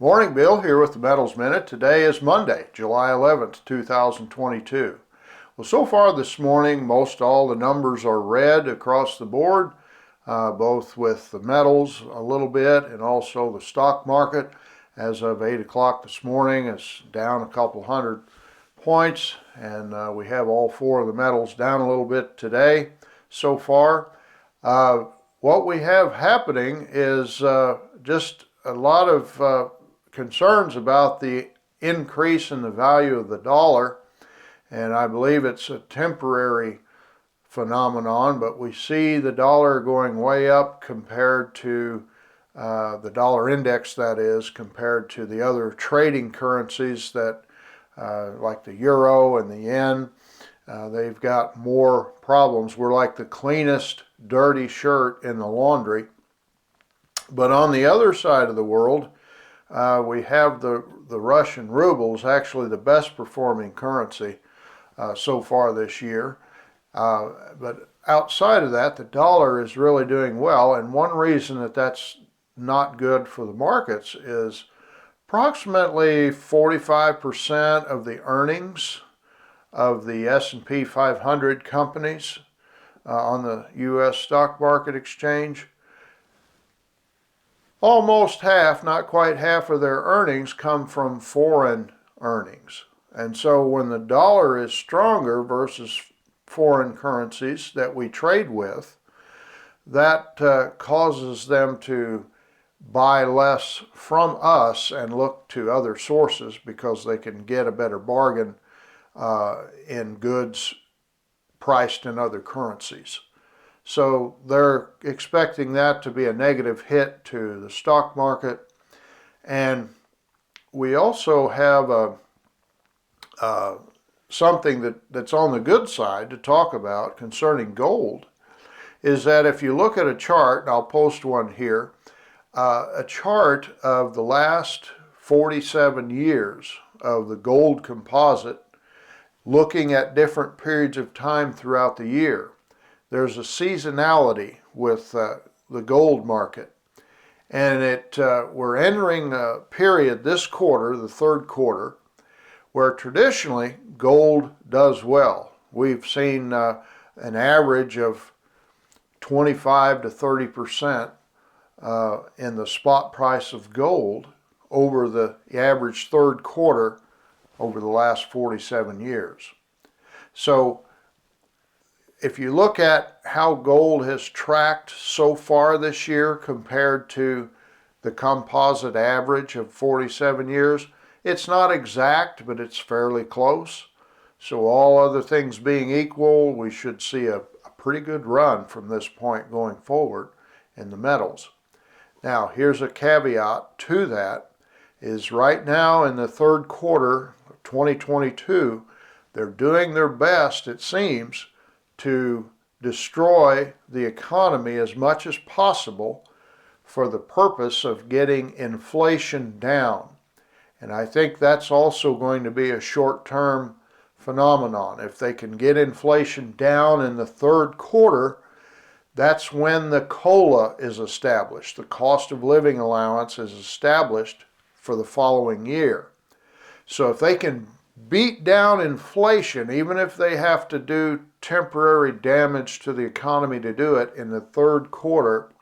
Morning, Bill here with the Metals Minute. Today is Monday, July 11th, 2022. Well, so far this morning, most all the numbers are red across the board, both with the metals a little bit and also the stock market. As of 8 o'clock this morning, it's down a couple hundred points, and we have all four of the metals down a little bit today so far. What we have happening is just a lot of concerns about the increase in the value of the dollar, and I believe it's a temporary phenomenon, but we see the dollar going way up compared to the dollar index, that is, compared to the other trading currencies that like the euro and the yen. They've got more problems. We're like the cleanest dirty shirt in the laundry. But on the other side of the world, we have the Russian rubles, actually the best performing currency so far this year. But outside of that, the dollar is really doing well. And one reason that that's not good for the markets is approximately 45% of the earnings of the S&P 500 companies on the U.S. stock market exchange, almost half, not quite half of their earnings come from foreign earnings. And so when the dollar is stronger versus foreign currencies that we trade with, that causes them to buy less from us and look to other sources because they can get a better bargain in goods priced in other currencies. So they're expecting that to be a negative hit to the stock market. And we also have something that's on the good side to talk about concerning gold, is that if you look at a chart, and I'll post one here, a chart of the last 47 years of the gold composite, looking at different periods of time throughout the year. There's a seasonality with the gold market, and we're entering a period this quarter, the third quarter, where traditionally gold does well. We've seen an average of 25 to 30% in the spot price of gold over the average third quarter over the last 47 years. So if you look at how gold has tracked so far this year compared to the composite average of 47 years, it's not exact, but it's fairly close. So all other things being equal, we should see a pretty good run from this point going forward in the metals. Now, here's a caveat to that, is right now in the third quarter of 2022, they're doing their best, it seems, to destroy the economy as much as possible for the purpose of getting inflation down. And I think that's also going to be a short-term phenomenon. If they can get inflation down in the third quarter, that's when the COLA is established. The cost of living allowance is established for the following year. So if they can beat down inflation, even if they have to do temporary damage to the economy to do it in the third quarter,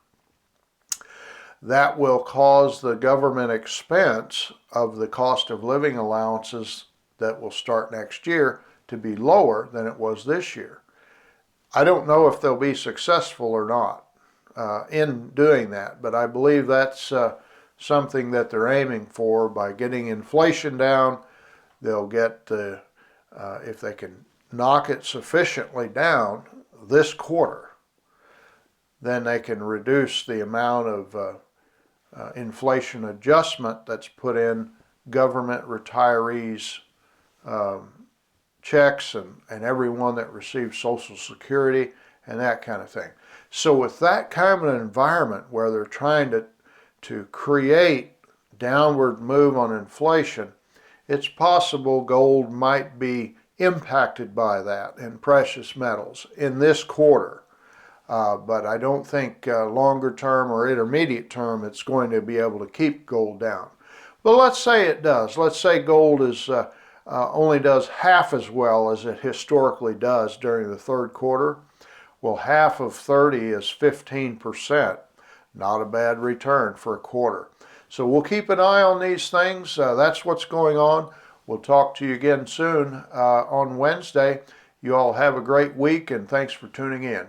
that will cause the government expense of the cost of living allowances that will start next year to be lower than it was this year. I don't know if they'll be successful or not in doing that, but I believe that's something that they're aiming for. By getting inflation down, they'll get if they can knock it sufficiently down this quarter, then they can reduce the amount of inflation adjustment that's put in government retirees' checks and everyone that receives Social Security and that kind of thing. So with that kind of an environment where they're trying to create downward move on inflation, it's possible gold might be impacted by that and precious metals in this quarter. But I don't think longer term or intermediate term it's going to be able to keep gold down. Well, let's say it does. Let's say gold only does half as well as it historically does during the third quarter. Well, half of 30 is 15%. Not a bad return for a quarter. So we'll keep an eye on these things. That's what's going on. We'll talk to you again soon on Wednesday. You all have a great week, and thanks for tuning in.